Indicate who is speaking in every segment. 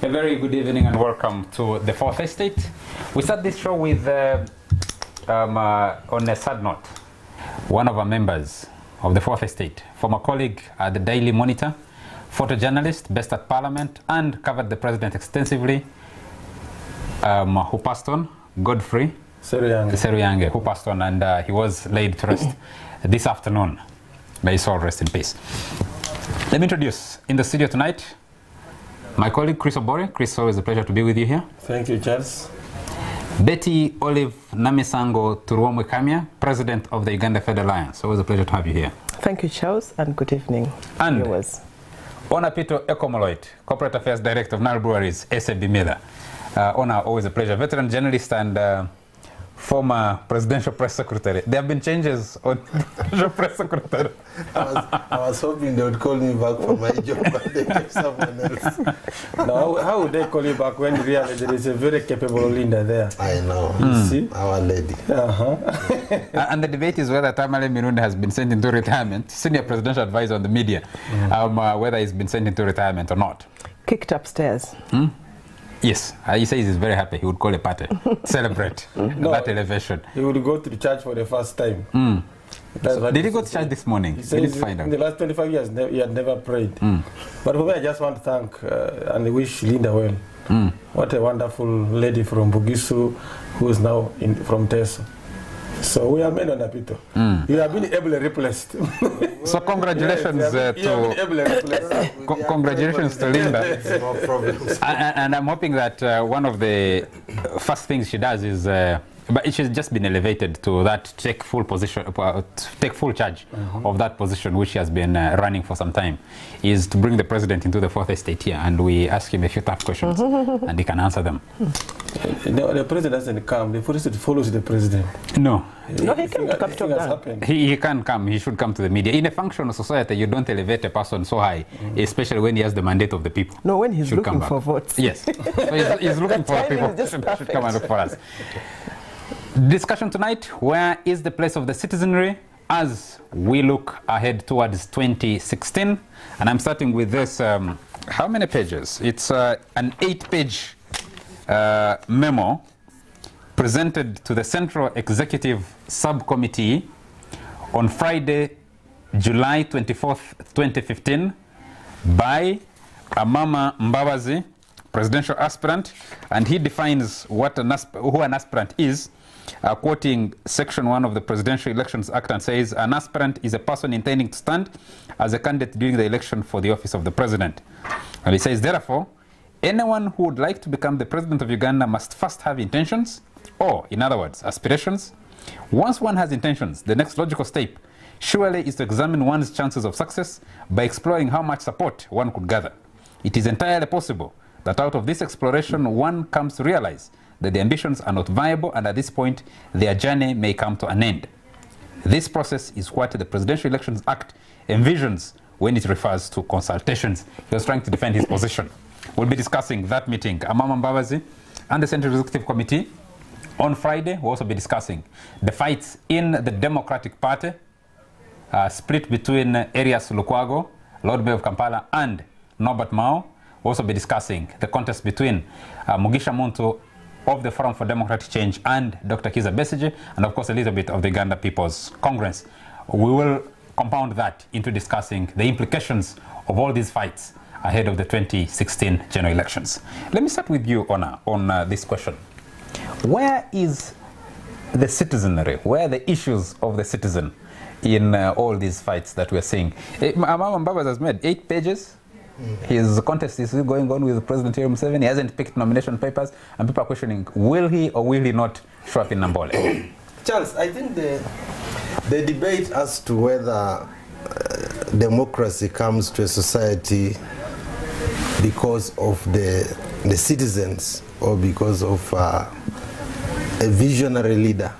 Speaker 1: A very good evening and welcome to the Fourth Estate. We start this show with, on a sad note, one of our members of the Fourth Estate, former colleague at the Daily Monitor, photojournalist based at Parliament and covered the president extensively, who passed on, Godfrey Serunyange, who passed on, and he was laid to rest this afternoon. May his soul rest in peace. Let me introduce in the studio tonight my colleague Chris Obore. Chris, always a pleasure to be with you here.
Speaker 2: Thank you, Charles.
Speaker 1: Betty Olive Namisango Turuomwe Kamya, President of the Uganda Fed Alliance. Always a pleasure to have you here.
Speaker 3: Thank you, Charles, and good evening,
Speaker 1: and
Speaker 3: viewers.
Speaker 1: Ona Pito Ekomoloit, Corporate Affairs Director of Nile Breweries, SAB Miller. Ona, always a pleasure. Veteran journalist and former Presidential Press Secretary. There have been changes on Presidential Press Secretary.
Speaker 2: I was hoping they would call me back for my job, but they kept someone else. Now, how would they call you back when really there is a very capable Linda there?
Speaker 4: I know.
Speaker 2: You see?
Speaker 4: Our lady.
Speaker 1: And the debate is whether Tamale Mirunde has been sent into retirement, senior presidential advisor on the media, whether he's been sent into retirement or not.
Speaker 3: Kicked upstairs.
Speaker 1: Yes, he says he's very happy. He would call a party, celebrate that elevation.
Speaker 2: He would go to the church for the first time.
Speaker 1: So did he go to church this morning?
Speaker 2: He said in the last 25 years he had never prayed. But for me, I just want to thank and wish Linda well. What a wonderful lady from Bugisu who is now from Teso. So we are men on Apito. You have been ably replaced.
Speaker 1: So congratulations congratulations to Linda.
Speaker 4: No problems.
Speaker 1: And I'm hoping that one of the first things she does is, but she's just been elevated to that take full charge of that position, which she has been running for some time, is to bring the president into the Fourth Estate here, and we ask him a few tough questions, and he can answer them.
Speaker 2: No, the president doesn't come. The Fourth Estate follows the president.
Speaker 1: No.
Speaker 3: No, he came to Capital Town.
Speaker 1: He can come. He should come to the media. In a functional society, you don't elevate a person so high, especially when he has the mandate of the people.
Speaker 3: No, when he's looking for votes.
Speaker 1: Yes. So he's looking for the people. Should come and look for us. Discussion tonight, where is the place of the citizenry as we look ahead towards 2016? And I'm starting with this, how many pages? It's an 8-page memo presented to the Central Executive Subcommittee on Friday, July 24th, 2015 by Amama Mbabazi, presidential aspirant, and he defines what who an aspirant is, quoting Section 1 of the Presidential Elections Act, and says, an aspirant is a person intending to stand as a candidate during the election for the office of the president. And he says, therefore, anyone who would like to become the president of Uganda must first have intentions, or, in other words, aspirations. Once one has intentions, the next logical step surely is to examine one's chances of success by exploring how much support one could gather. It is entirely possible that out of this exploration one comes to realize that the ambitions are not viable, and at this point their journey may come to an end. This process is what the Presidential Elections Act envisions when it refers to consultations. He was trying to defend his position. We'll be discussing that meeting. Amama Mbabazi and the Central Executive Committee on Friday. We'll also be discussing the fights in the Democratic Party, split between Erias Lukwago, Lord Mayor of Kampala, and Norbert Mao. We'll also be discussing the contest between Mugisha Muntu of the Forum for Democratic Change and Dr. Kiza Besigye, and of course a little bit of the Uganda People's Congress. We will compound that into discussing the implications of all these fights ahead of the 2016 general elections. Let me start with you, Ona, on this question. Where is the citizenry? Where are the issues of the citizen in all these fights that we're seeing? Amama Mbabazi has made 8 pages. His contest is still going on with President Yoweri Museveni. He hasn't picked nomination papers, and people are questioning, will he or will he not show up in Nambole?
Speaker 4: Charles, I think the debate as to whether democracy comes to a society because of the citizens or because of a visionary leader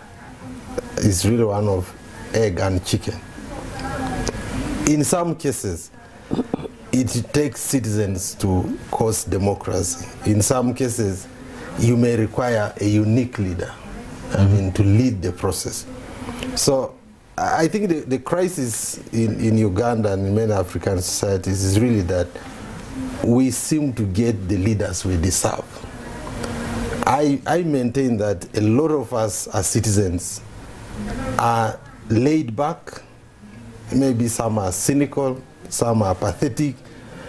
Speaker 4: is really one of egg and chicken. In some cases, it takes citizens to cause democracy. In some cases, you may require a unique leader, to lead the process. So I think the crisis in Uganda and in many African societies is really that we seem to get the leaders we deserve. I maintain that a lot of us as citizens are laid back. Maybe some are cynical, some are pathetic.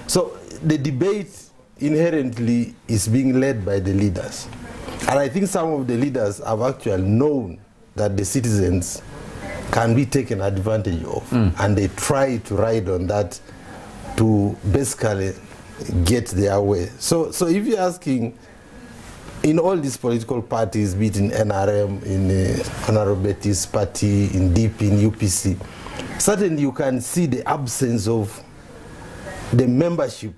Speaker 4: So the debate inherently is being led by the leaders. And I think some of the leaders have actually known that the citizens can be taken advantage of. And they try to ride on that to basically get their way. So if you're asking, in all these political parties, be it in NRM, in Honorable Betty's party, in DP, in UPC, certainly you can see the absence of the membership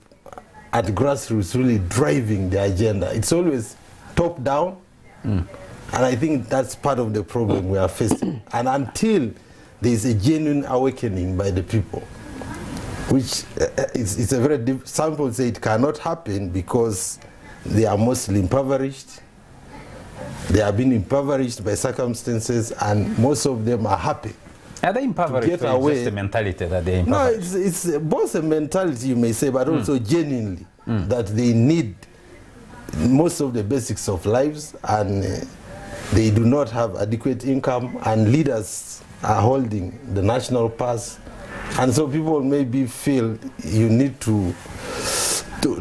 Speaker 4: at grassroots really driving the agenda. It's always top down, and I think that's part of the problem we are facing. And until there is a genuine awakening by the people, which it's a very some people say it cannot happen because they are mostly impoverished. They have been impoverished by circumstances, and most of them are happy.
Speaker 1: Are they impoverished? It's just the mentality that they're impoverished?
Speaker 4: No, it's both a mentality, you may say, but also genuinely that they need most of the basics of lives, and they do not have adequate income, and leaders are holding the national purse. And so people maybe feel you need to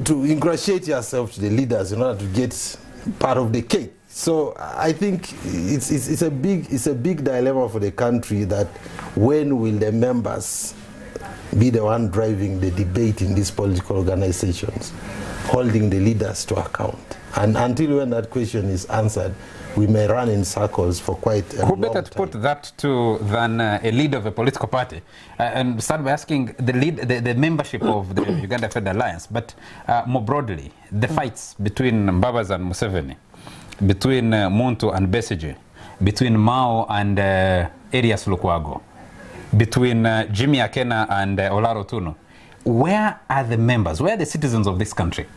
Speaker 4: ingratiate yourself to the leaders in order to get part of the cake. So I think it's a big dilemma for the country, that when will the members be the one driving the debate in these political organizations, holding the leaders to account? And until when that question is answered, we may run in circles for quite a long time. Who better
Speaker 1: to put that to than a leader of a political party? And start by asking the membership of the Uganda Federal Alliance, but more broadly, the fights between Mbabazi and Museveni, between Muntu and Besigye, between Mao and Erias Lukwago, between Jimmy Akena and Olaro Tuno. Where are the members? Where are the citizens of this country?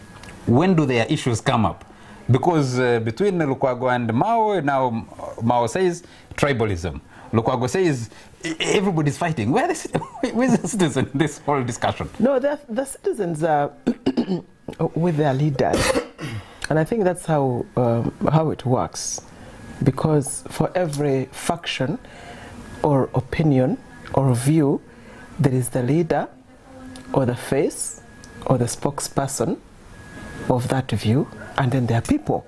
Speaker 1: When do their issues come up? Because between Lukwago and Mao, now Mao says tribalism. Lukwago says everybody's fighting. Where's the citizen in this whole discussion?
Speaker 3: No, the citizens are with their leaders. And I think that's how it works. Because for every faction or opinion or view, there is the leader or the face or the spokesperson of that view, and then there are people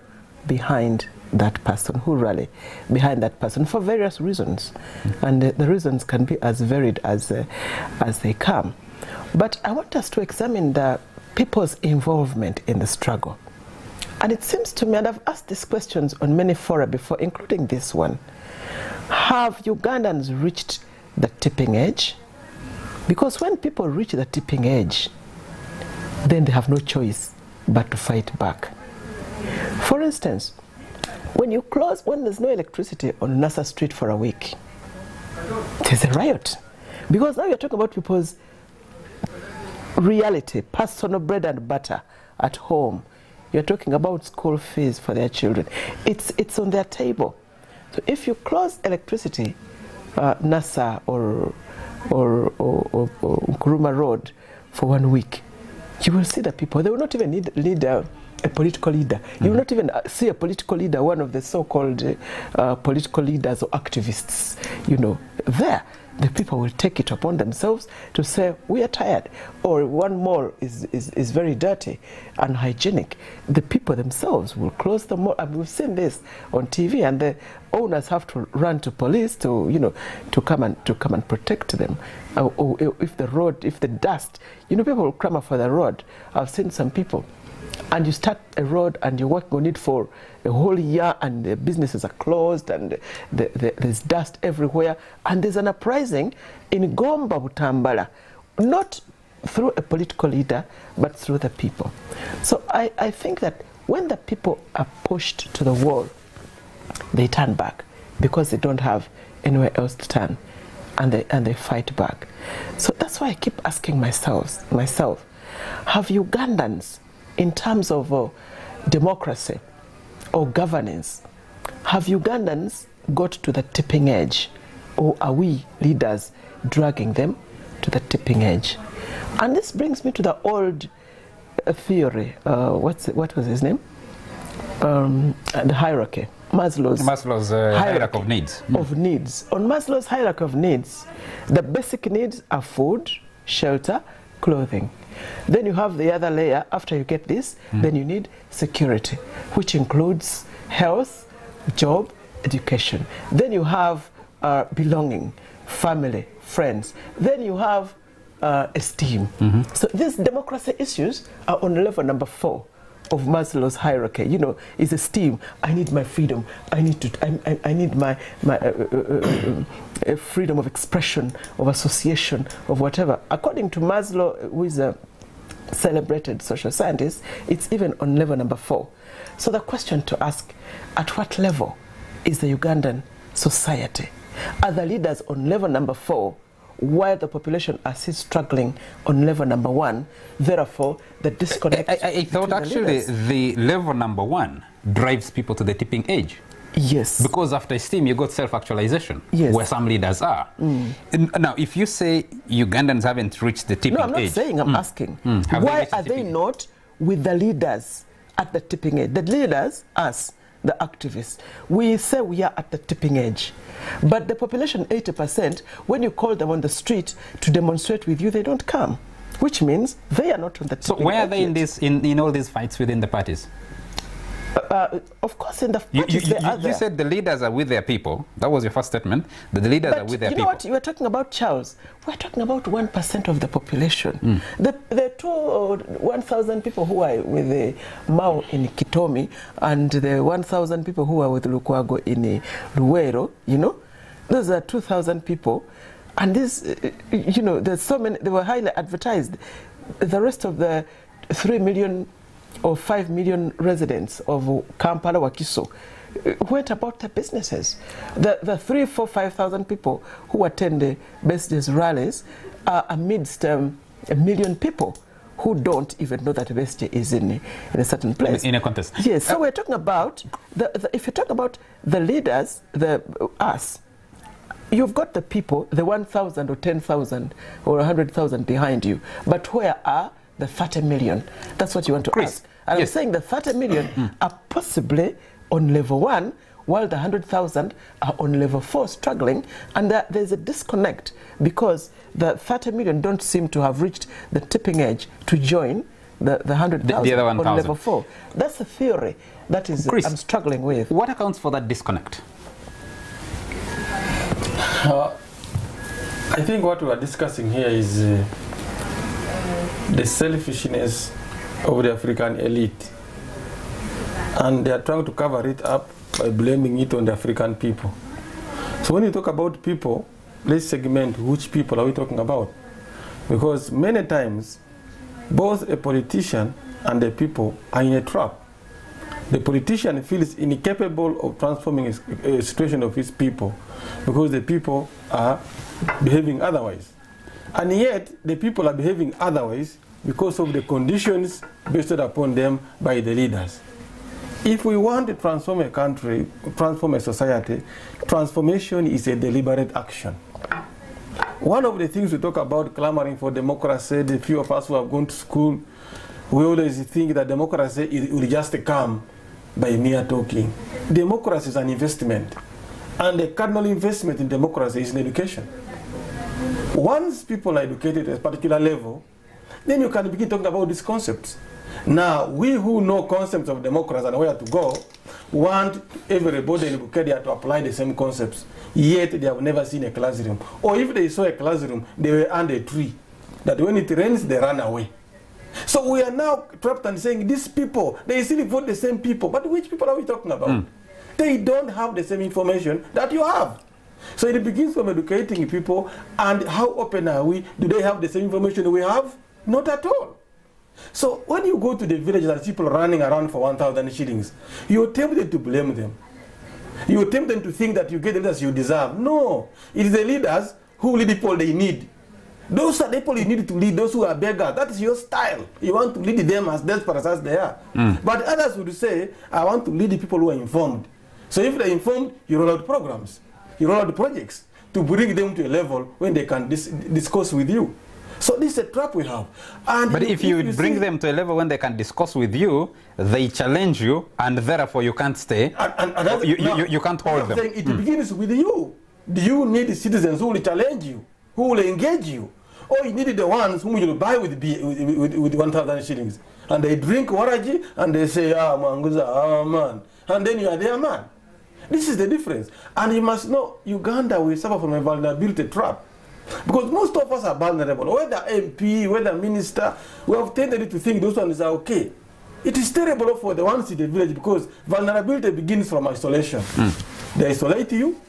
Speaker 3: behind that person who rally behind that person for various reasons. And the reasons can be as varied as they come. But I want us to examine the people's involvement in the struggle. And it seems to me, and I've asked these questions on many fora before, including this one, have Ugandans reached the tipping edge? Because when people reach the tipping edge, then they have no choice but to fight back. For instance, when there's no electricity on Nasa Street for a week, there's a riot. Because now you're talking about people's reality, personal bread and butter at home. You're talking about school fees for their children. It's on their table. So if you close electricity, Nasa or Nkrumah Road for 1 week, you will see the people. They will not even need a political leader. You will not even see a political leader, one of the so-called political leaders or activists, there. The people will take it upon themselves to say, we are tired, or one mall is very dirty, unhygienic. The people themselves will close the mall, and we've seen this on TV, and the owners have to run to police to come and protect them. Or if the dust, people will clamor for the road. I've seen some people. And you start a road and you're working on it for a whole year, and the businesses are closed, and there's dust everywhere, and there's an uprising in Gomba Butambala, not through a political leader, but through the people. So I think that when the people are pushed to the wall, they turn back because they don't have anywhere else to turn, and they fight back. So that's why I keep asking myself, have Ugandans, in terms of democracy or governance, have Ugandans got to the tipping edge, or are we leaders dragging them to the tipping edge? And this brings me to the old theory. What was his name? The hierarchy. Maslow's
Speaker 1: hierarchy of needs.
Speaker 3: Of needs. On Maslow's hierarchy of needs, the basic needs are food, shelter, clothing. Then you have the other layer. After you get this, then you need security, which includes health, job, education. Then you have belonging, family, friends. Then you have esteem. So these democracy issues are on level number 4 of Maslow's hierarchy. You know, is esteem. I need my freedom. I need my freedom of expression, of association, of whatever. According to Maslow, who is a celebrated social scientist, it's even on level number 4. So the question to ask, at what level is the Ugandan society? Are the leaders on level number 4 while the population are still struggling on level number 1? Therefore, the disconnect.
Speaker 1: I thought actually the level number 1 drives people to the tipping edge.
Speaker 3: Yes.
Speaker 1: Because after esteem, you got self-actualization,
Speaker 3: yes,
Speaker 1: where some leaders are. Now, if you say Ugandans haven't reached the tipping edge...
Speaker 3: No, I'm not saying, I'm asking. Why are they not with the leaders at the tipping edge? The leaders, us, the activists, we say we are at the tipping edge. But the population, 80%, when you call them on the street to demonstrate with you, they don't come. Which means they are not on the tipping edge.
Speaker 1: So where are they in all these fights within the parties?
Speaker 3: Of course, in the parties they are there.
Speaker 1: You said the leaders are with their people. That was your first statement. The leaders are with their people.
Speaker 3: You know what? You were talking about Charles. We're talking about 1% of the population. The 1,000 people who are with the Mao in Kitomi and the 1,000 people who are with Lukwago in Luwero, you know, those are 2,000 people. And this, you know, there's so many, they were highly advertised. The rest of the 3 million or 5 million residents of Kampala, Wakiso, went about their businesses. The 3, 4, 5,000 people who attend the Besigye's rallies are amidst a million people who don't even know that Besigye is in a certain place.
Speaker 1: In a contest.
Speaker 3: Yes, so we're talking about, if you talk about the leaders, us, you've got the people, the 1,000 or 10,000 or 100,000 behind you, but where are the 30 million? That's what you want to ask. And I'm saying the 30 million are possibly on level 1, while the 100,000 are on level 4 struggling, and there's a disconnect because the 30 million don't seem to have reached the tipping edge to join the 100,000 on level 4. That's a theory that is
Speaker 1: Chris,
Speaker 3: I'm struggling with.
Speaker 1: What accounts for that disconnect?
Speaker 2: I think what we are discussing here is the selfishness of the African elite, and they are trying to cover it up by blaming it on the African people. So when you talk about people, let's segment which people are we talking about, because many times both a politician and the people are in a trap. The politician feels incapable of transforming a situation of his people because the people are behaving otherwise. And yet, the people are behaving otherwise because of the conditions based upon them by the leaders. If we want to transform a country, transform a society, transformation is a deliberate action. One of the things we talk about clamoring for democracy, the few of us who have gone to school, we always think that democracy will just come by mere talking. Democracy is an investment, and the cardinal investment in democracy is in education. Once people are educated at a particular level, then you can begin talking about these concepts. Now, we who know concepts of democracy and where to go, want everybody in Bukedia to apply the same concepts, yet they have never seen a classroom. Or if they saw a classroom, they were under a tree, that when it rains, they run away. So we are now trapped and saying, these people, they still vote the same people. But which people are we talking about? They don't have the same information that you have. So it begins from educating people, and how open are we? Do they have the same information we have? Not at all. So when you go to the villages and people running around for 1,000 shillings, you're tempted to blame them. You're tempted to think that you get the leaders you deserve. No, it is the leaders who lead people they need. Those are the people you need to lead, those who are beggars. That is your style. You want to lead them as desperate as they are. But others would say, I want to lead the people who are informed. So if they're informed, you roll out programs. You roll out projects to bring them to a level when they can discuss with you. So this is a trap we have.
Speaker 1: But if you bring them to a level when they can discuss with you, they challenge you, and therefore you can't stay, you can't hold them.
Speaker 2: It begins with you. Do you need citizens who will challenge you, who will engage you? Or you need the ones whom you will buy with 1,000 shillings? And they drink waraji and they say, ah, manguza, ah, man. And then you are their man. This is the difference. And you must know, Uganda will suffer from a vulnerability trap. Because most of us are vulnerable. Whether MP, whether minister, we have tended to think those ones are okay. It is terrible for the ones in the village because vulnerability begins from isolation. They isolate you.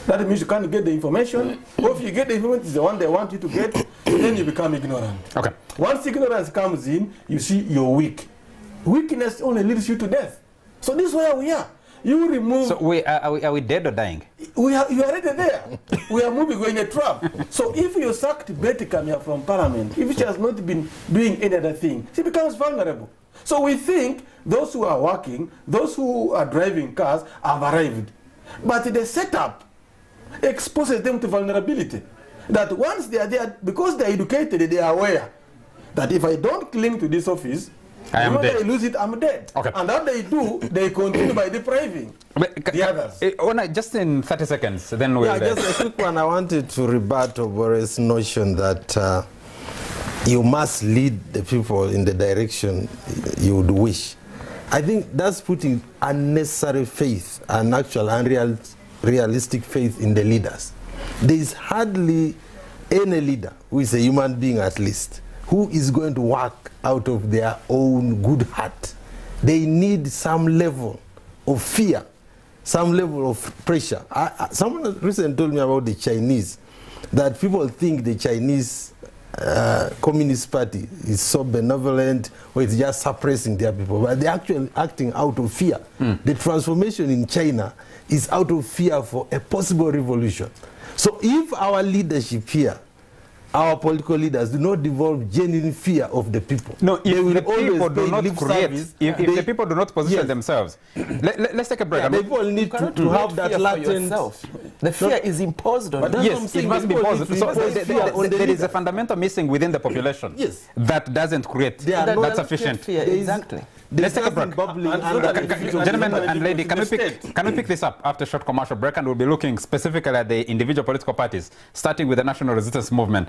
Speaker 2: That means you can't get the information. Or if you get the information, it's the one they want you to get, then you become ignorant. Okay. Once ignorance comes in, you see you're weak. Weakness only leads you to death. So this is where we are. You remove...
Speaker 1: So are we dead or dying?
Speaker 2: You are already there. We are moving, we're in a trap. So if you sacked Betty Kamya from Parliament, if she has not been doing any other thing, she becomes vulnerable. So we think those who are working, those who are driving cars have arrived. But the setup exposes them to vulnerability. That once they are there, because they are educated, they are aware that if I don't cling to this office, when I lose it, I'm dead. Okay. And that they do, they continue by depriving the others.
Speaker 1: Just in 30 seconds, then we'll...
Speaker 4: Yeah, just a quick one. I wanted to rebut Obore's notion that you must lead the people in the direction you would wish. I think that's putting unnecessary faith and actual unrealistic faith in the leaders. There is hardly any leader who is a human being at least who is going to work out of their own good heart. They need some level of fear, some level of pressure. Someone recently told me about the Chinese, that people think the Chinese Communist Party is so benevolent or it's just suppressing their people, but they're actually acting out of fear. The transformation in China is out of fear for a possible revolution. So if our leadership here, our political leaders do not develop genuine fear of the people.
Speaker 1: No, if the people do not create, if the people do not position themselves. Let's take a break.
Speaker 4: Yeah, the people need to have that latent...
Speaker 3: The fear is imposed on them.
Speaker 1: Yes, it must be imposed. So there is a fundamental missing within the population that doesn't create that sufficient
Speaker 3: fear. Exactly.
Speaker 1: Let's take a break. Gentlemen and lady, can we pick this up after a short commercial break, and we'll be looking specifically at the individual political parties, starting with the National Resistance Movement,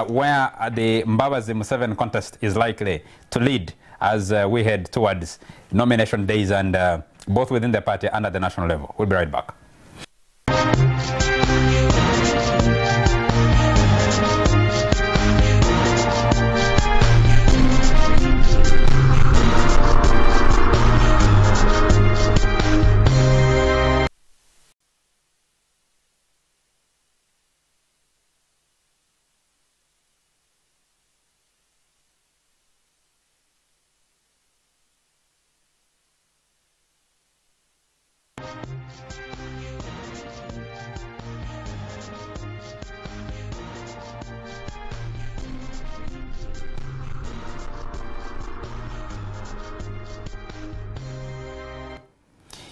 Speaker 1: where the Mbabazi Museveni contest is likely to lead as we head towards nomination days, and both within the party and at the national level. We'll be right back.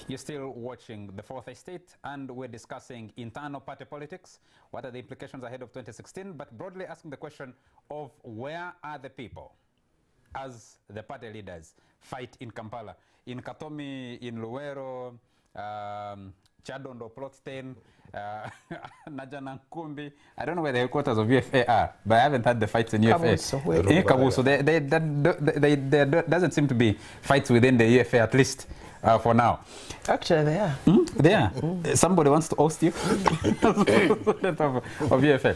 Speaker 1: You're still watching The Fourth Estate, and we're discussing internal party politics. What are the implications ahead of 2016? But broadly asking the question of where are the people as the party leaders fight in Kampala, in Katomi, in Luwero, Chadondo, Plot 10, Najanankumbi. I don't know where the headquarters of UFA are, but I haven't had the fights in UFA. In Kabuso, there doesn't seem to be fights within the UFA, at least for now.
Speaker 3: Actually, they are.
Speaker 1: They are. Somebody wants to host you of UFA.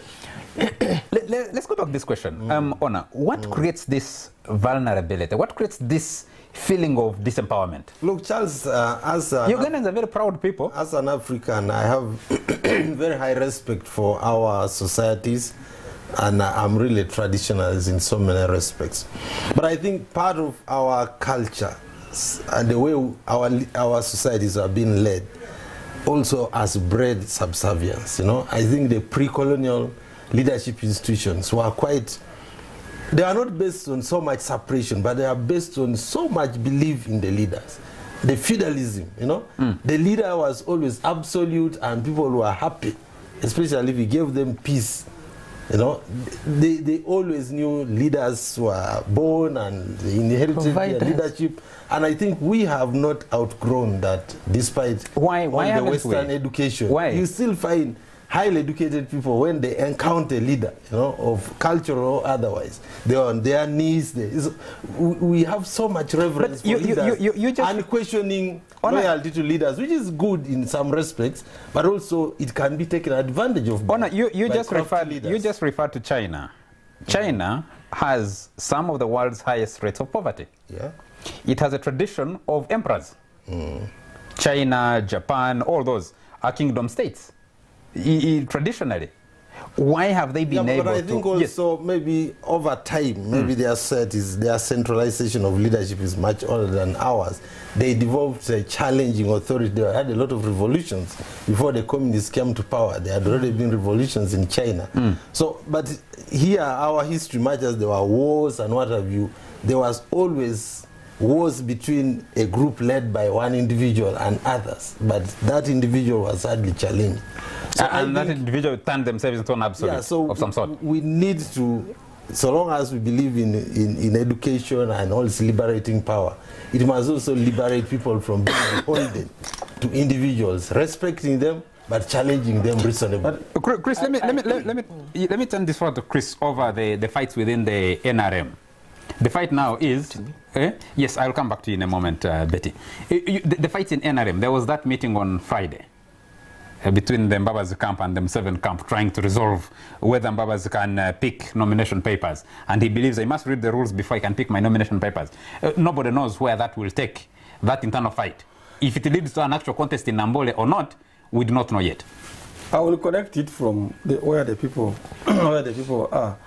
Speaker 1: Let's go back to this question. Ona, what creates this vulnerability? What creates this feeling of disempowerment?
Speaker 4: Look, Charles, as
Speaker 1: Ugandans are very proud people.
Speaker 4: As an African, I have very high respect for our societies, and I'm really traditionalist in so many respects. But I think part of our culture and the way our societies are being led also has bred subservience. You know, I think the pre-colonial leadership institutions were quite, they are not based on so much separation, but they are based on so much belief in the leaders. The feudalism, you know, the leader was always absolute and people were happy, especially if he gave them peace You know, they always knew leaders were born and they inherited their leadership. And I think we have not outgrown that, despite
Speaker 1: why
Speaker 4: the Western education.
Speaker 1: Why?
Speaker 4: You still find highly educated people, when they encounter a leader, you know, of cultural or otherwise, they're on their knees. We have so much reverence for leaders, you just unquestioning loyalty to leaders, which is good in some respects, but also it can be taken advantage of.
Speaker 1: You just referred to China. China has some of the world's highest rates of poverty.
Speaker 4: Yeah.
Speaker 1: It has a tradition of emperors. China, Japan, all those are kingdom states. Traditionally, why have they been able to?
Speaker 4: But I think also maybe over time, maybe their centralization of leadership is much older than ours. They developed a challenging authority. They had a lot of revolutions before the communists came to power. There had already been revolutions in China. So, but here, our history, much as there were wars and what have you, there was always wars between a group led by one individual and others, but that individual was hardly challenged.
Speaker 1: So and that individual turned themselves into an absolute of some sort.
Speaker 4: We need to, so long as we believe in education and all its liberating power, it must also liberate people from being beholden to individuals, respecting them but challenging them reasonably.
Speaker 1: Chris, let me turn this forward to Chris over the fights within the NRM. The fight now is, yes, I'll come back to you in a moment, Betty. The fights in NRM, there was that meeting on Friday between the Mbabazi camp and the M7 camp, trying to resolve whether Mbabazi can pick nomination papers. And he believes I must read the rules before I can pick my nomination papers. Nobody knows where that will take, that internal fight. If it leads to an actual contest in Nambole or not, we do not know yet.
Speaker 2: I will connect it from where the people are.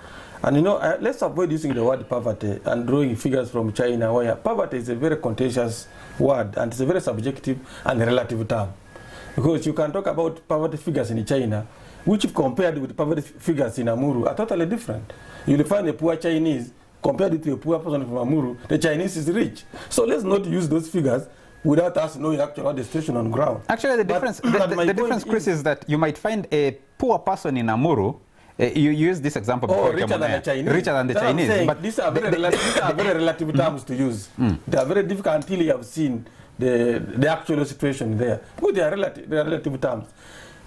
Speaker 2: And you know, let's avoid using the word poverty and drawing figures from China, where poverty is a very contentious word and it's a very subjective and relative term. Because you can talk about poverty figures in China, which if compared with poverty figures in Amuru are totally different. You'll find a poor Chinese, compared to a poor person from Amuru, the Chinese is rich. So let's not use those figures without us knowing actually what the situation on ground.
Speaker 1: Actually, the difference, Chris, is that you might find a poor person in Amuru. You use this example before.
Speaker 2: Richer than the Chinese.
Speaker 1: Richer than the Chinese.
Speaker 2: Saying,
Speaker 1: but
Speaker 2: these are very relative terms to use. They are very difficult until you have seen the actual situation there. Because they are relative terms.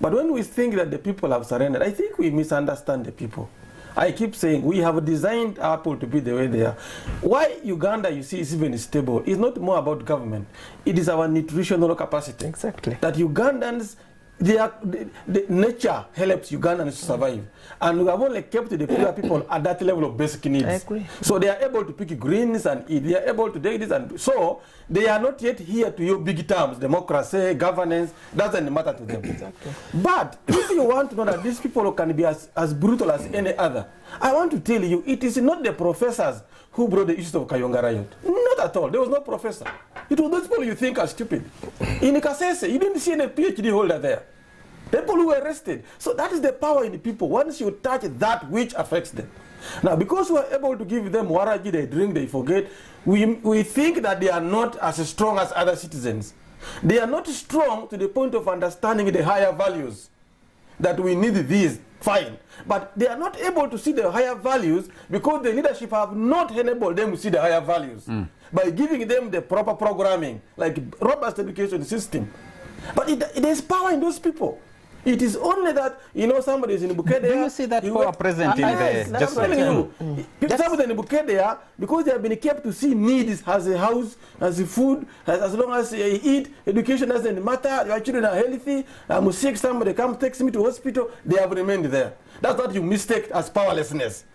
Speaker 2: But when we think that the people have surrendered, I think we misunderstand the people. I keep saying we have designed Apple to be the way they are. Why Uganda, you see, is even stable, is not more about government. It is our nutritional capacity.
Speaker 3: Exactly.
Speaker 2: That Ugandans, the nature helps Ugandans to survive. And we have only kept the poor people at that level of basic needs.
Speaker 3: I agree.
Speaker 2: So they are able to pick greens and eat. They are able to do this. And so they are not yet here to use big terms. Democracy, governance, doesn't matter to them.
Speaker 3: Exactly.
Speaker 2: But if you want to know that these people can be as brutal as any other, I want to tell you, it is not the professors who brought the issues of Kayonga riot. Not at all. There was no professor. It was those people you think are stupid. In Kasese, you didn't see any PhD holder there. People who were arrested. So that is the power in the people. Once you touch that which affects them. Now, because we are able to give them waraji, they drink, they forget, we think that they are not as strong as other citizens. They are not strong to the point of understanding the higher values. That we need these, fine. But they are not able to see the higher values because the leadership have not enabled them to see the higher values. By giving them the proper programming, like robust education system. But there is power in those people. It is only that, you know, somebody is in Bukedea.
Speaker 1: Do you see that power present in the...
Speaker 2: Just telling you. Somebody in Bukedea, because they have been kept to see needs as a house, as a food, as long as they eat, education doesn't matter, your children are healthy, I'm sick, somebody comes, takes me to hospital, they have remained there. That's what you mistake as powerlessness.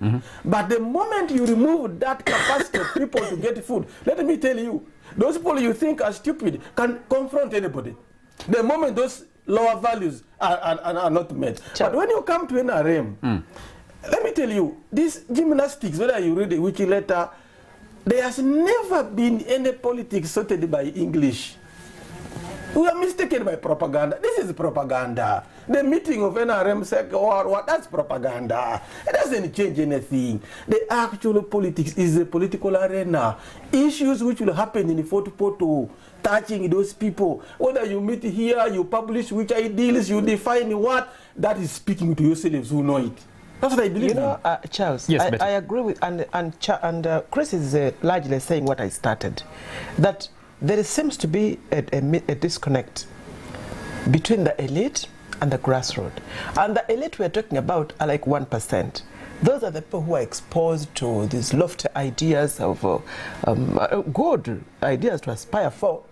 Speaker 2: But the moment you remove that capacity of people to get food, let me tell you, those people you think are stupid can confront anybody. The moment those lower values are not met. But when you come to NRM, let me tell you, this gymnastics, whether you read the wiki letter, there has never been any politics sorted by English. We are mistaken by propaganda. This is propaganda. The meeting of NRM or what, that's propaganda. It doesn't change anything. The actual politics is a political arena. Issues which will happen in the photo, touching those people. Whether you meet here, you publish which ideals, you define what, that is speaking to yourselves who know it. That's what I believe.
Speaker 3: You know, Charles,
Speaker 1: yes,
Speaker 3: I agree with, and Chris is largely saying what I started, that there seems to be a disconnect between the elite and the grassroots. And the elite we're talking about are like 1%. Those are the people who are exposed to these lofty ideas of good ideas to aspire for,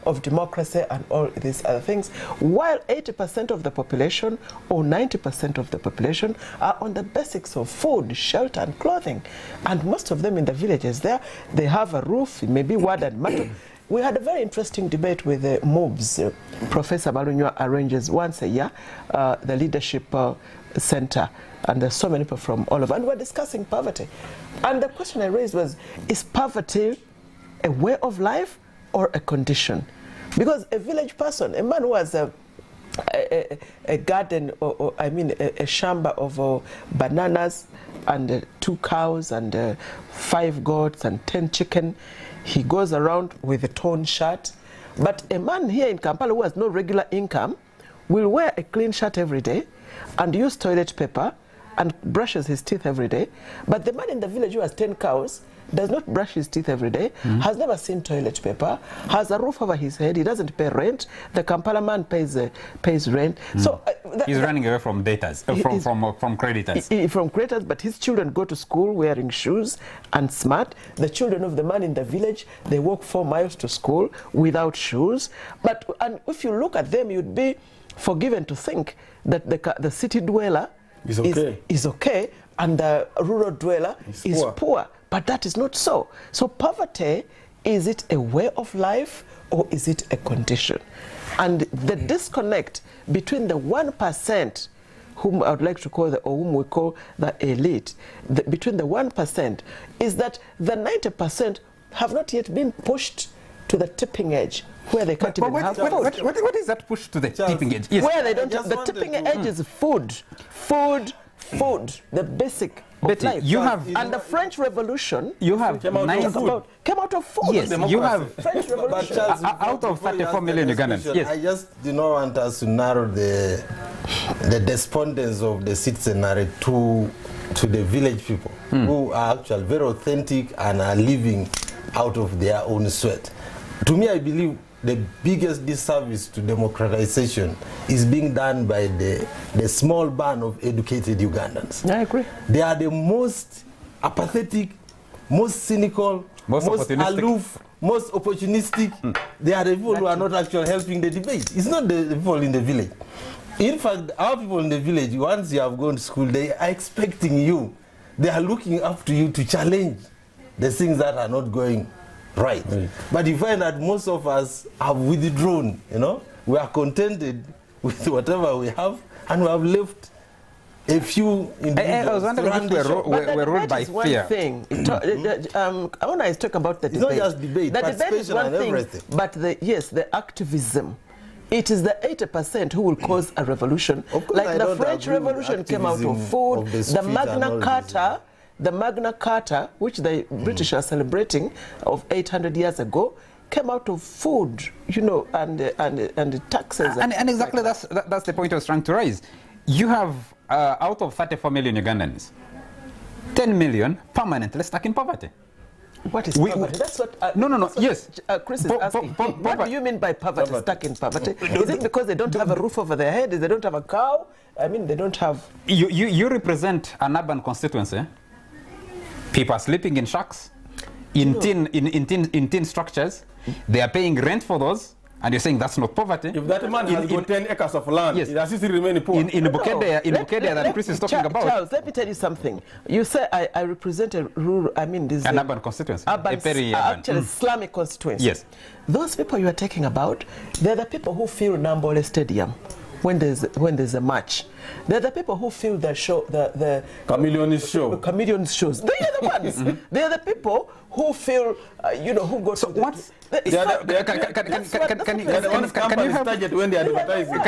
Speaker 3: of democracy and all these other things, while 80% of the population or 90% of the population are on the basics of food, shelter and clothing. And most of them in the villages there, they have a roof, maybe wood and metal. We had a very interesting debate with MOVES. Professor Malunywa arranges once a year the leadership center, and there's so many people from all over, and we're discussing poverty. And the question I raised was, is poverty a way of life or a condition? Because a village person, a man who has a garden, or I mean a shamba of bananas and 2 cows and 5 goats and 10 chicken, he goes around with a torn shirt. But a man here in Kampala who has no regular income will wear a clean shirt every day and use toilet paper and brushes his teeth every day. But the man in the village who has 10 cows does not brush his teeth every day, has never seen toilet paper, has a roof over his head, he doesn't pay rent. The Kampala man pays rent. So
Speaker 1: he's running away from debtors, from creditors.
Speaker 3: From creditors, but his children go to school wearing shoes and smart. The children of the man in the village, they walk 4 miles to school without shoes. And if you look at them, you'd be forgiven to think that the city dweller is okay and the rural dweller is poor. But that is not so. So poverty, is it a way of life or is it a condition? And the disconnect between the 1%, whom I would like to call or whom we call the elite, between the 1% is that the 90% have not yet been pushed to the tipping edge, where they can't even have food.
Speaker 1: What is that push to the tipping edge? Yes.
Speaker 3: Where they don't. The tipping edge is food, the basic.
Speaker 1: Betty, you have,
Speaker 3: and the French Revolution,
Speaker 1: you have
Speaker 3: came out of food.
Speaker 1: Yes, you have
Speaker 3: French Revolution.
Speaker 1: Out of 34 million Ugandans. Yes.
Speaker 4: I just do not want us to narrow the despondence of the citizenry to the village people who are actually very authentic and are living out of their own sweat. To me, I believe the biggest disservice to democratization is being done by the small band of educated Ugandans.
Speaker 3: I agree.
Speaker 4: They are the most apathetic, most cynical, most aloof, most opportunistic. They are the people who are not actually helping the debate. It's not the people in the village. In fact, our people in the village, once you have gone to school, they are expecting you. They are looking up to you to challenge the things that are not going right. But you find that most of us have withdrawn, you know. We are contented with whatever we have, and we have left a few individuals.
Speaker 1: I was wondering if we're ruled by fear.
Speaker 3: Thing. I want to talk about the debate.
Speaker 4: It's not just debate,
Speaker 3: the debate is one thing, everything. But the activism. It is the 80% who will cause a revolution. Like the French Revolution came out of food, the Magna Carta, which the British are celebrating of 800 years ago, came out of food, you know, and taxes.
Speaker 1: And exactly that's the point I was trying to raise. You have, out of 34 million Ugandans, 10 million permanently stuck in poverty.
Speaker 3: What is poverty? That's what...
Speaker 1: no, yes.
Speaker 3: Chris is asking. What do you mean by poverty, stuck in poverty? Is it because they don't have a roof over their head? They don't have a cow? I mean, they don't have...
Speaker 1: You represent an urban constituency. People are sleeping in shacks, in tin structures. They are paying rent for those, and you're saying that's not poverty.
Speaker 2: If that man has got 10 acres of land, yes, he still remain poor.
Speaker 1: In Bukedea, that Chris is talking about.
Speaker 3: Charles, let me tell you something. You say I represent a rural, I mean this...
Speaker 1: An urban constituency.
Speaker 3: Actually, Islamic constituency.
Speaker 1: Yes.
Speaker 3: Those people you are talking about, they're the people who fill Nambole Stadium when there's a match. They're the people who fill the show, the
Speaker 2: Chameleon's show.
Speaker 3: Chameleon's shows. They are the ones. They are the people who fill, you know, who go to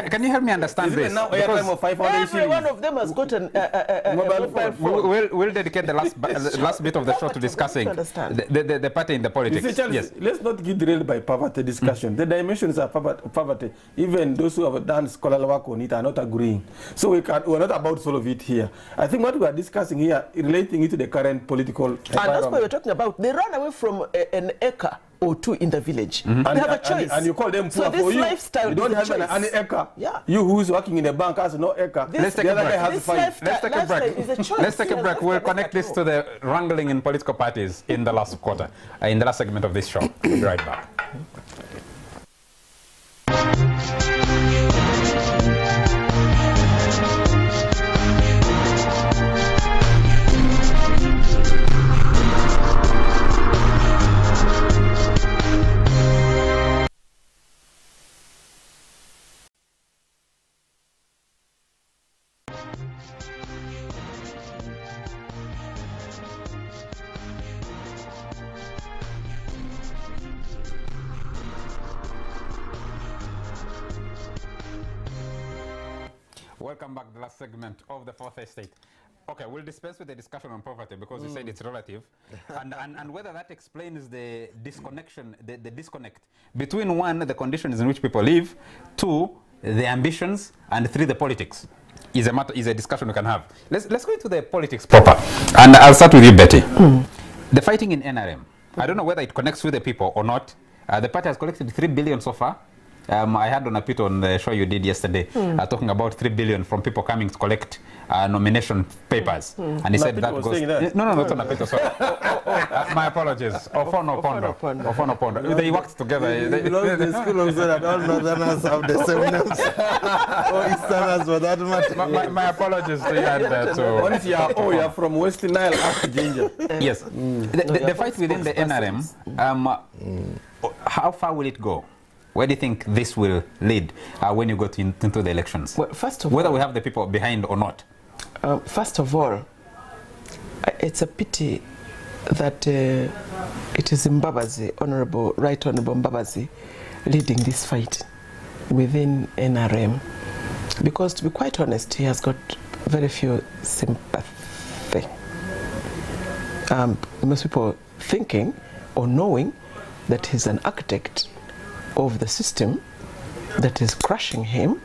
Speaker 1: Can you help me understand this?
Speaker 3: Every one of them has got a mobile phone.
Speaker 1: We'll dedicate the last bit of the show to discussing the party in the politics.
Speaker 2: You see, Charles, yes. Let's not get derailed by poverty discussion. The dimensions of poverty, even those who have done scholarly work on it are not agreeing. So we're not about to solve it here. I think what we are discussing here, relating it to the current political environment.
Speaker 3: And that's what we're talking about. They run away from an acre or two in the village. They have a choice.
Speaker 2: And you call them poor.
Speaker 3: So this lifestyle,
Speaker 2: you don't have an acre.
Speaker 3: Yeah.
Speaker 2: You who's working in the bank has no acre.
Speaker 1: Let's take a break.
Speaker 3: Let's take a break.
Speaker 1: Let's take a break. We'll connect this to the wrangling in political parties in the last quarter, in the last segment of this show. We'll be right back. Welcome back to the last segment of the Fourth Estate. Okay, we'll dispense with the discussion on poverty because you said it's relative. and whether that explains the disconnection, the disconnect between one, the conditions in which people live, two, the ambitions, and three, the politics is a discussion we can have. Let's go into the politics proper. And I'll start with you, Betty. The fighting in NRM. I don't know whether it connects with the people or not. The party has collected 3 billion so far. I had on a bit on the show you did yesterday talking about 3 billion from people coming to collect nomination papers. And he said that goes... No, not on a bit. Sorry. My apologies. Opono. They worked together.
Speaker 4: They belong to the school of that all northerners have the same names. Or easterners for that matter.
Speaker 1: My apologies to you and to...
Speaker 2: you're from West Nile after Ginger.
Speaker 1: Yes. The fight within the NRM, how far will it go? Where do you think this will lead when you go into the elections?
Speaker 3: Well, first of
Speaker 1: whether
Speaker 3: all,
Speaker 1: we have the people behind or not.
Speaker 3: First of all, it's a pity that it is Mbabazi, Right Honorable Mbabazi, leading this fight within NRM. Because to be quite honest, he has got very few sympathy. Most people thinking or knowing that he's an architect of the system that is crushing him,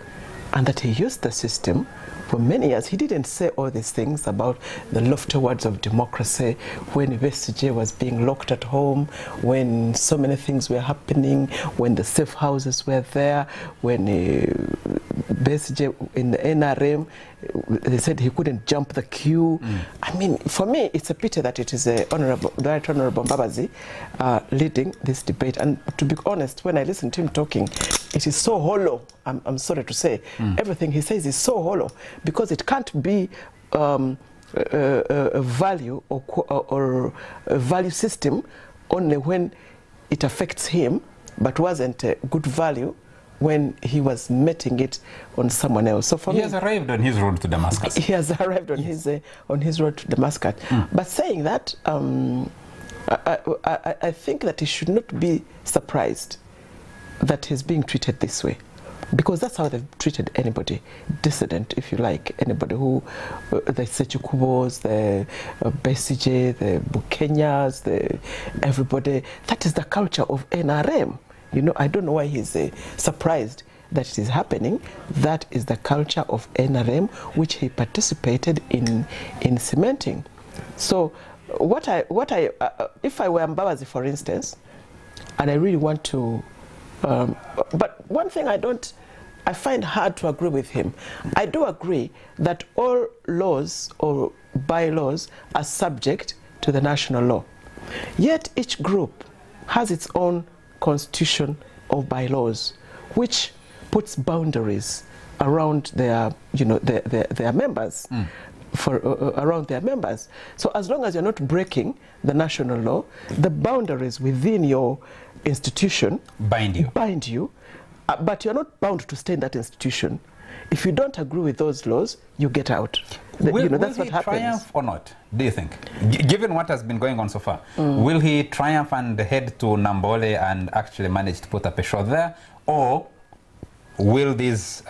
Speaker 3: and that he used the system for many years. He didn't say all these things about the lofty words of democracy when Besige was being locked at home, when so many things were happening, when the safe houses were there, when Besige in the NRM, they said he couldn't jump the queue. I mean, for me, it's a pity that it is Right Honorable Mbabazi leading this debate. And to be honest, when I listen to him talking, it is so hollow. I'm sorry to say. Everything he says is so hollow, because it can't be a value or a value system only when it affects him, but wasn't a good value when he was meting it on someone else. So for
Speaker 1: me, he has arrived on his road to Damascus.
Speaker 3: He has arrived on his road to Damascus. But saying that, I think that he should not be surprised that he's being treated this way, because that's how they've treated anybody dissident, if you like, anybody who the Sechukubos, the Besige, the Bukenyas, everybody. That is the culture of NRM. You know, I don't know why he's surprised that it is happening. That is the culture of NRM, which he participated in cementing. So, if I were Mbabazi, for instance, and I really want to, but one thing I find hard to agree with him. I do agree that all laws or bylaws are subject to the national law. Yet each group has its own constitution of bylaws, which puts boundaries around their members, around their members. So as long as you're not breaking the national law, the boundaries within your institution bind you, but you're not bound to stay in that institution. If you don't agree with those laws, you get out.
Speaker 1: Will
Speaker 3: that's
Speaker 1: he
Speaker 3: what happens.
Speaker 1: Triumph or not, do you think? Given what has been going on so far, will he triumph and head to Nambole and actually manage to put up a show there? Or will these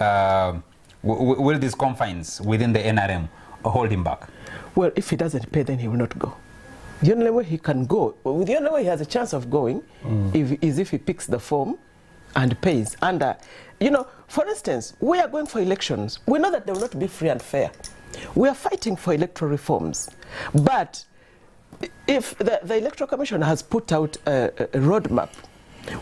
Speaker 1: confines within the NRM hold him back?
Speaker 3: Well, if he doesn't pay, then he will not go. The only way he can go, the only way he has a chance of going is if he picks the form and pays. And, you know, for instance, we are going for elections. We know that they will not be free and fair. We are fighting for electoral reforms. But if the Electoral Commission has put out a roadmap,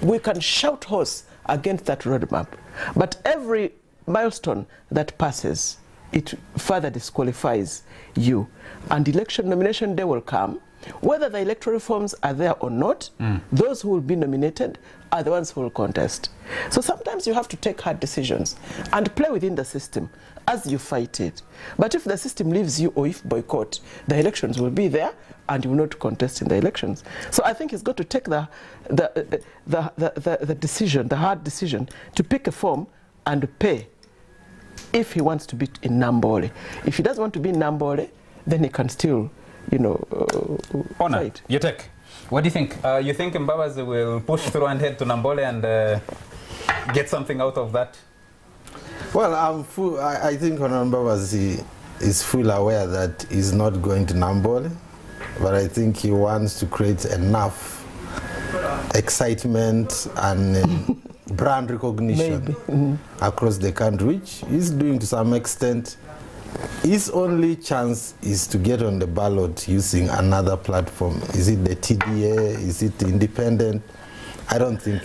Speaker 3: we can shout horse against that roadmap. But every milestone that passes, it further disqualifies you. And election nomination day will come. Whether the electoral reforms are there or not, those who will be nominated are the ones who will contest. So sometimes you have to take hard decisions and play within the system as you fight it. But if the system leaves you, or if boycott, the elections will be there and you will not contest in the elections. So I think he's got to take the decision, the hard decision, to pick a form and pay if he wants to be in Nambole. If he doesn't want to be in Nambole, then he can still, you know,
Speaker 1: Honor,
Speaker 3: fight.
Speaker 1: your take. What do you think? You think Mbabazi will push through and head to Nambole and get something out of that?
Speaker 4: Well, I think Honorable Mbabazi is fully aware that he's not going to Nambole, but I think he wants to create enough excitement and brand recognition across the country, which he's doing to some extent. His only chance is to get on the ballot using another platform. Is it the TDA? Is it independent? I don't think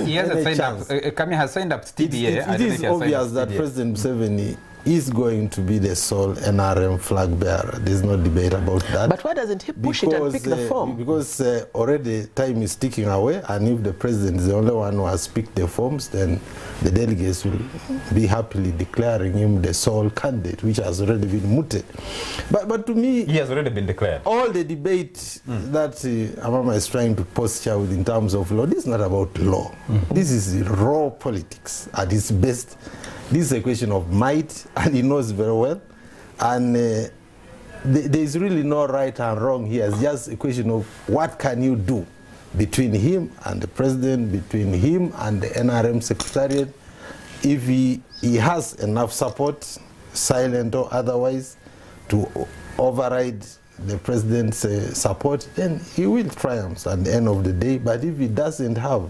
Speaker 1: he hasn't signed up. Kami has signed up to TDA.
Speaker 4: It is obvious that President Museveni is going to be the sole NRM flag bearer. There's no debate about that.
Speaker 3: But why doesn't he push it and pick the form?
Speaker 4: Because already time is ticking away, and if the president is the only one who has picked the forms, then the delegates will be happily declaring him the sole candidate, which has already been mooted. But to me,
Speaker 1: he has already been declared.
Speaker 4: All the debate that Amama is trying to posture with in terms of law, this is not about law. This is raw politics at its best. This is a question of might, and he knows very well. And there is really no right and wrong here. It's just a question of what can you do between him and the president, between him and the NRM secretariat. If he has enough support, silent or otherwise, to override the president's support, then he will triumph at the end of the day. But if he doesn't have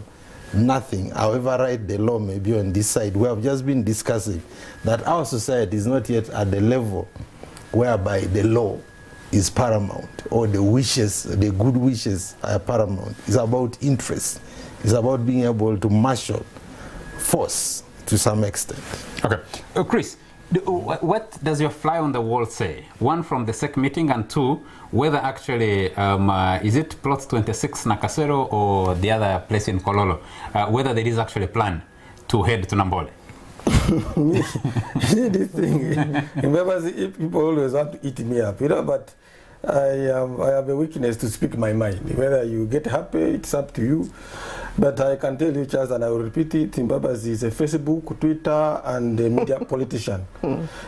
Speaker 4: nothing, however right the law may be on this side, we have just been discussing that our society is not yet at the level whereby the law is paramount, or the wishes, the good wishes are paramount. It's about interest. It's about being able to marshal force to some extent.
Speaker 1: Okay. Chris, what does your fly on the wall say? One, from the SEC meeting, and two, whether actually, is it plot 26 Nakasero or the other place in Kololo, whether there is actually a plan to head to Nambole?
Speaker 2: This thing, remember, people always want to eat me up, you know, but I have a weakness to speak my mind. Whether you get happy, it's up to you. But I can tell you, Charles, and I will repeat it, Mbabazi is a Facebook, Twitter, and a media politician.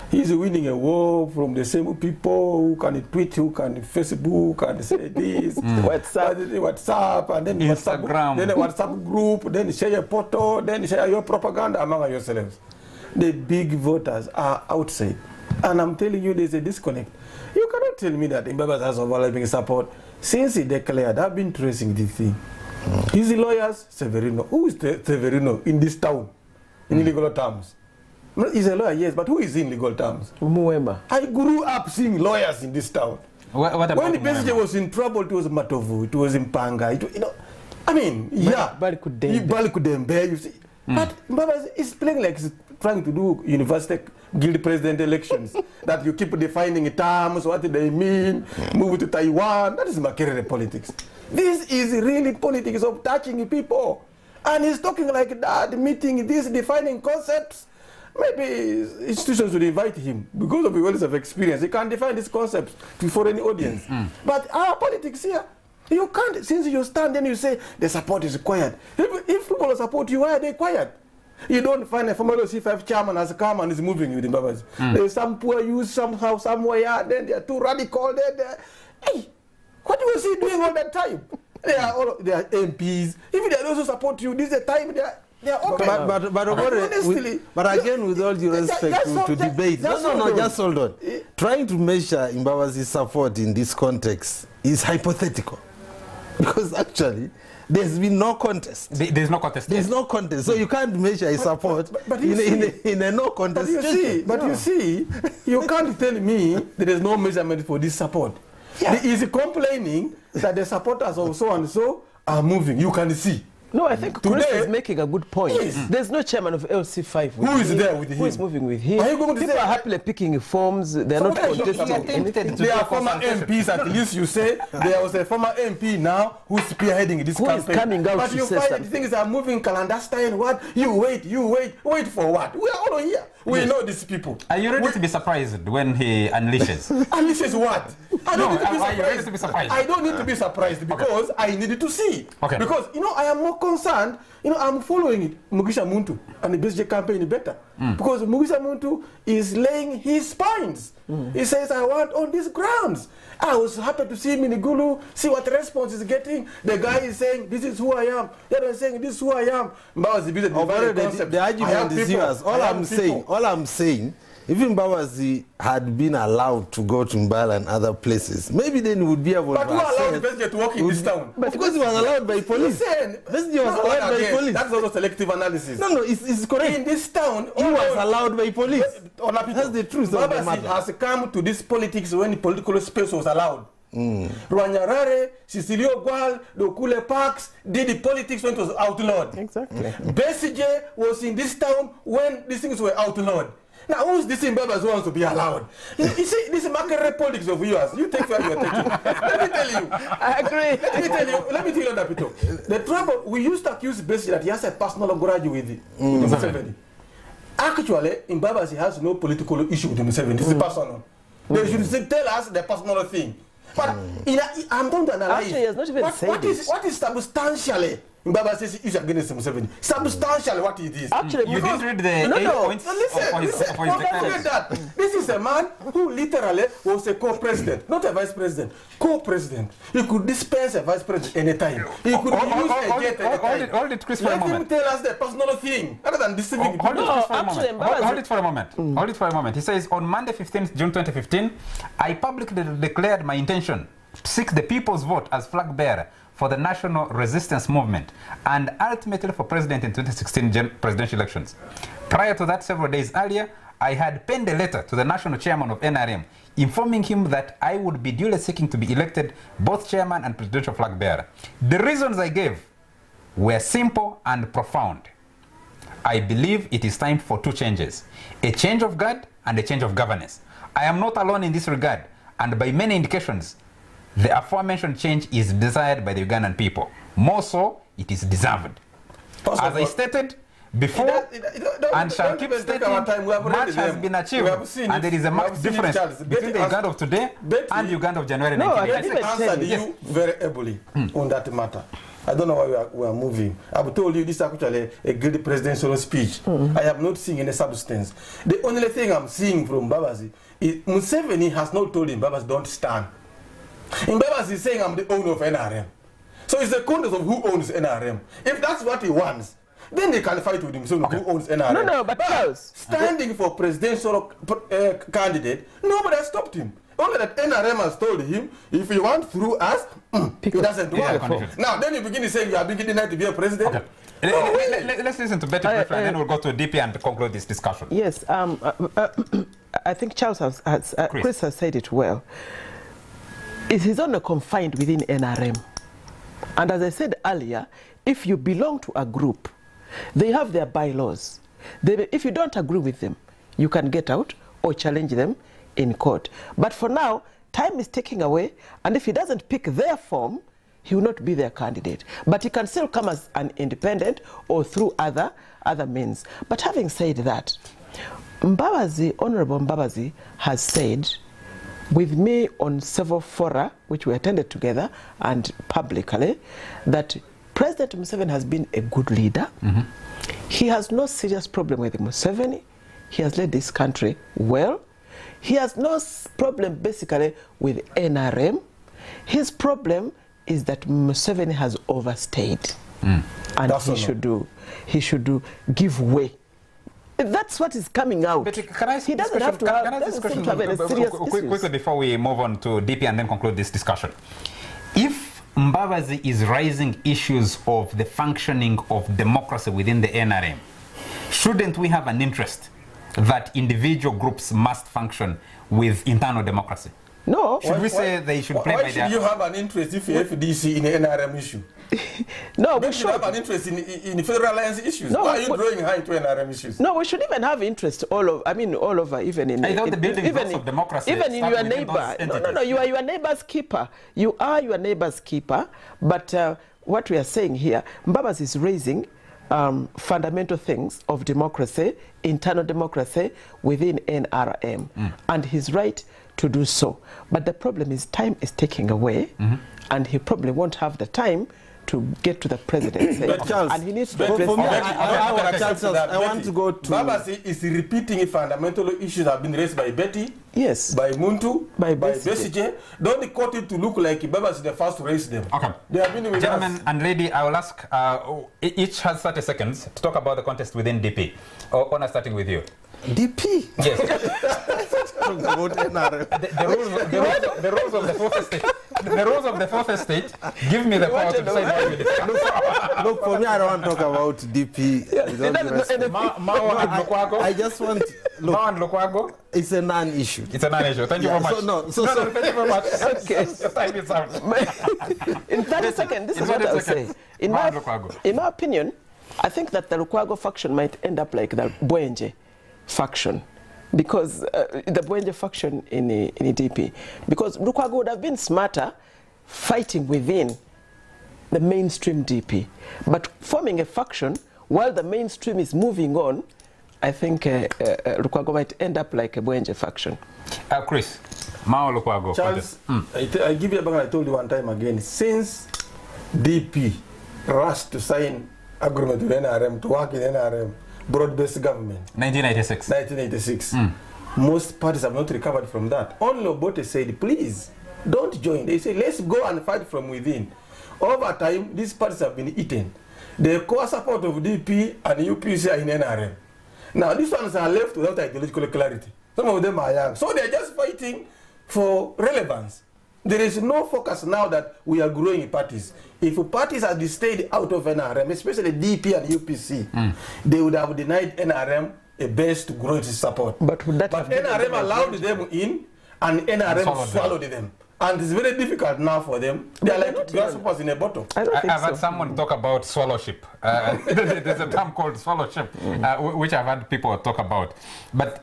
Speaker 2: He's winning a war from the same people who can tweet, who can Facebook, and say this, WhatsApp, and then
Speaker 1: Instagram,
Speaker 2: then a WhatsApp group, then share a photo, then share your propaganda among yourselves. The big voters are outside. And I'm telling you, there's a disconnect. You cannot tell me that Mbabazi has overlapping support. Since he declared, I've been tracing this thing. His lawyers, Severino. Who is Severino in this town, in legal terms? He's a lawyer, yes, but who is in legal terms?
Speaker 3: Muema.
Speaker 2: I grew up seeing lawyers in this town.
Speaker 1: What about
Speaker 2: when the president was in trouble, it was Matovu, it was Mpanga, you know. I mean, Balikudembe, you see. But Mbabazi is playing like he's trying to do university guild president elections. That you keep defining terms, what they mean, move to Taiwan. That is Makerere politics. This is really politics of touching people. And he's talking like that, meeting these defining concepts. Maybe institutions would invite him because of his wealth of experience. He can define these concepts to foreign audience. But our politics here, you can't, since you stand and you say the support is required. If people support you, why are they quiet? You don't find a former C5 chairman has come and is moving with the Mbabazi. There's some poor youth somehow, somewhere, then they're too radical. Hey, what was he doing all that time? They are MPs. If they also support you, this is the time they are okay.
Speaker 4: But again, with all due respect to debate, just hold on. Trying to measure Mbabazi's support in this context is hypothetical. Because actually, there's been no contest.
Speaker 1: There's no contest.
Speaker 4: There's no contest. So you can't measure his support in a no contest.
Speaker 2: But you see, you can't tell me there is no measurement for this support. Yeah. He is complaining that the supporters of so and so are moving. You can see.
Speaker 3: No, I think Chris is making a good point. Yes. There's no chairman of LC5 with
Speaker 2: who is there with him?
Speaker 3: Who is moving with him?
Speaker 2: Are you going to
Speaker 3: People are happily picking forms. They're not contesting anything.
Speaker 2: They are former MPs, at least you say. There was a former MP now who's spearheading this campaign.
Speaker 3: Who is coming out
Speaker 2: but you find that things are moving clandestine. What? You wait for what? We are all here. We know these people.
Speaker 1: Are you ready to be surprised when he unleashes?
Speaker 2: Unleashes what? I don't need to be surprised.
Speaker 1: Are you ready to be surprised?
Speaker 2: I don't need to be surprised because I needed to see.
Speaker 1: Okay.
Speaker 2: Because, I am more concerned, I'm following Mugisha Muntu and the BSJ campaign better. Because Mugisha Muntu is laying his spines. He says, I want on these grounds. I was happy to see him in Igulu, see what response he's getting. The guy is saying, this is who I am. The other is saying, this is who I am.
Speaker 4: The argument is yours. All I'm saying, if Mbabazi had been allowed to go to Mbala and other places, maybe then he would be able to.
Speaker 2: But who allowed Besje to work in this town?
Speaker 4: But because he was allowed by police. Besje was allowed by police.
Speaker 2: That's also selective analysis.
Speaker 4: No, it's correct.
Speaker 2: In this town,
Speaker 4: he was allowed by police. That's the truth of the matter.
Speaker 2: Mbabazi has come to this politics when the political space was allowed. Rwanyarare, Cecilio Gwal, Dokule Parks did the politics when it was outlawed.
Speaker 3: Exactly.
Speaker 2: Besje was in this town when these things were outlawed. Now, who's this Mbabazi who wants to be allowed? You see, this market politics of yours, you take where you're taking. Let me tell you.
Speaker 3: I agree.
Speaker 2: Let me tell you that, Pito. The trouble, we used to accuse Besje that he has a personal grudge with Museveni. Actually, Mbabazi has no political issue with Museveni. This is personal. They should tell us the personal thing. But I'm going to analyze.
Speaker 3: Actually, he has not even said it.
Speaker 2: What is substantially Mbabazi says is against Museveni? Substantially, what it is.
Speaker 3: Actually,
Speaker 1: you didn't read the 8 points of his declaration.
Speaker 2: This is a man who literally was a co-president, not a vice president. Co-president. He could dispense a vice president anytime. He could use a jet anytime.
Speaker 1: Hold it, Chris, for a moment.
Speaker 2: Let him tell us the personal thing, rather than deceiving.
Speaker 1: Hold it for a moment. He says, on Monday, 15th June 2015, I publicly declared my intention to seek the people's vote as flag bearer for the national resistance movement and ultimately for president in 2016 presidential elections. Prior to that, several days earlier, I had penned a letter to the national chairman of NRM informing him that I would be duly seeking to be elected both chairman and presidential flag bearer. The reasons I gave were simple and profound. I believe it is time for two changes, a change of guard and a change of governance. I am not alone in this regard, and by many indications, the aforementioned change is desired by the Ugandan people. More so, it is deserved. As I stated before, and shall keep stating, much has been achieved, and there is a marked difference between the Uganda of today and the Uganda of January 1980.
Speaker 2: I answered you very ably on that matter. I don't know why we are moving. I've told you this is actually a good presidential speech. I have not seen any substance. The only thing I'm seeing from Mbabazi is Museveni has not told him, Mbabazi, don't stand. Mbabazi is saying I'm the owner of NRM. So it's a contest of who owns NRM. If that's what he wants, then they can fight with himself who owns NRM.
Speaker 3: No, but
Speaker 2: standing for presidential candidate, nobody has stopped him. Only that NRM has told him, if you want through us, it doesn't work. Now, then you begin to say you are beginning to be a president.
Speaker 1: Okay. Let's listen to Betty briefly, and then we'll go to DP and conclude this discussion.
Speaker 3: Yes, I think Charles Chris has said it well. It is only confined within NRM. And as I said earlier, if you belong to a group, they have their bylaws. If you don't agree with them, you can get out or challenge them in court. But for now, time is taking away, and if he doesn't pick their form, he will not be their candidate. But he can still come as an independent or through other means. But having said that, Honorable Mbabazi has said, with me on several fora, which we attended together and publicly, that President Museveni has been a good leader. He has no serious problem with Museveni. He has led this country well. He has no problem basically with NRM. His problem is that Museveni has overstayed. And he should give way. That's what is coming out.
Speaker 1: But can I he doesn't have to have any serious issues. Quickly before we move on to DP and then conclude this discussion. If Mbabazi is raising issues of the functioning of democracy within the NRM, shouldn't we have an interest that individual groups must function with internal democracy?
Speaker 3: No.
Speaker 1: Should we say they should play by their...
Speaker 2: Why should you have an interest if you FDC in an NRM issue?
Speaker 3: No,
Speaker 2: we should have an interest in federal alliance issues.
Speaker 3: No,
Speaker 2: why are you drawing high to NRM issues?
Speaker 3: No, we should even have interest all over, even in...
Speaker 1: I thought the building blocks of democracy
Speaker 3: even in your neighbor. No, you are your neighbor's keeper. You are your neighbor's keeper. But what we are saying here, Mbabazi is raising fundamental things of democracy, internal democracy within NRM. And he's right to do so. But the problem is time is taking away, and he probably won't have the time to get to the presidency.
Speaker 4: But Charles,
Speaker 3: and he needs to
Speaker 4: for me,
Speaker 3: I
Speaker 4: want to go to...
Speaker 2: Mbabazi is repeating fundamental issues that have been raised by Betty,
Speaker 3: yes,
Speaker 2: by Muntu,
Speaker 3: by
Speaker 2: Besige. Don't quote it to look like Mbabazi is the first to raise them.
Speaker 1: Okay.
Speaker 2: They have been with
Speaker 1: Gentlemen
Speaker 2: us.
Speaker 1: and lady, I will ask, each has 30 seconds to talk about the contest within DP. Honor, starting with you.
Speaker 4: DP?
Speaker 1: Yes.
Speaker 4: The
Speaker 1: rules of the fourth estate. The rules of the fourth estate give me the power to decide what we discuss.
Speaker 4: Look, for me, I don't want to talk about DP. I just want... Look, it's a non-issue.
Speaker 1: It's a non-issue. Thank you very much. Thank you very much.
Speaker 3: Okay.
Speaker 1: Time is out.
Speaker 3: In 30 seconds, this is what I'll say. In my opinion, I think that the Lukwago faction might end up like the Bwenje faction, because the Bwenje faction in DP, because Lukwago would have been smarter fighting within the mainstream DP, but forming a faction while the mainstream is moving on, I think Lukwago might end up like a Bwenje faction.
Speaker 1: Chris, Mao Lukwago.
Speaker 2: Charles, I give you a back. I told you one time again, since DP rushed to sign agreement with NRM to work in NRM, broad-based government.
Speaker 1: 1986.
Speaker 2: 1986. Most parties have not recovered from that. Only Obote said, please, don't join. They say, let's go and fight from within. Over time, these parties have been eaten. The core support of DP and UPC are in NRM. Now, these ones are left without ideological clarity. Some of them are young. So they're just fighting for relevance. There is no focus now that we are growing parties. If parties had stayed out of NRM, especially DP and UPC, they would have denied NRM a base to grow its support. But NRM allowed them in, and NRM swallowed them. And it's very difficult now for them. They are like grasshoppers in a bottle.
Speaker 1: I've had someone talk about swallowship. There's a term called swallowship, which I've had people talk about. But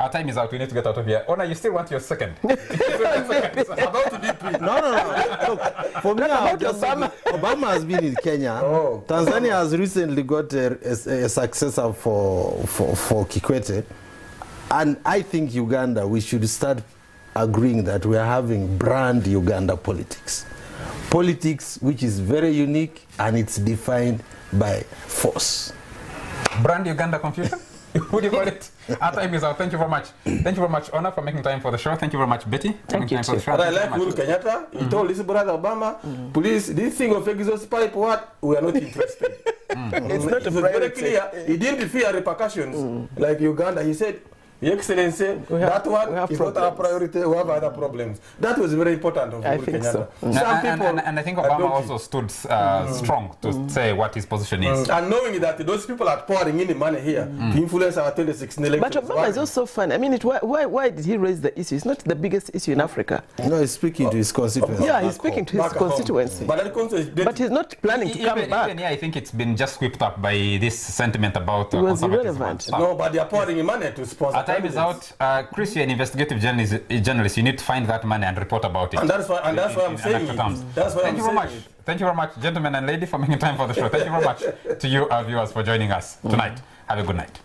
Speaker 1: our time is out. We need to get out of here. Ona, you still want your second? About DP.
Speaker 4: No. Look, for me, Obama has been in Kenya. Tanzania has recently got a successor for Kikwete. And I think Uganda, we should start agreeing that we are having brand Uganda politics. Politics which is very unique and it's defined by force.
Speaker 1: Brand Uganda confusion? What do you call it? Our time is out. Thank you very much. Thank you very much, Ona, for making time for the show. Thank you very much, Betty.
Speaker 3: Thank you.
Speaker 2: But I like Uhuru Kenyatta. He told his brother Obama, please, this thing of exhaust pipe, what? We are not interested.
Speaker 3: It's not
Speaker 2: a very clear. He didn't fear repercussions like Uganda. He said, Your Excellency, that one is not our priority. We have other problems. That was very important of Uhuru Kenyatta.
Speaker 3: So.
Speaker 2: Some people
Speaker 1: and I think Obama also stood strong to say what his position is.
Speaker 2: And knowing that those people are pouring in the money here to influence our 2016 elections.
Speaker 3: But Obama is also fun. I mean, why did he raise the issue? It's not the biggest issue in Africa.
Speaker 4: No, he's speaking to his constituency.
Speaker 3: Yeah, he's speaking to his constituency. But he's not planning to come back.
Speaker 1: Even here, I think it's been just swept up by this sentiment about
Speaker 3: it was irrelevant.
Speaker 2: No, but they are pouring money to sponsor.
Speaker 1: Our time is out. Chris, you're an investigative journalist. You need to find that money and report about it.
Speaker 2: And that's why I'm saying it. That's why
Speaker 1: Thank you very much. Thank you very much, gentlemen and lady, for making time for the show. Thank you very much to you, our viewers, for joining us tonight. Have a good night.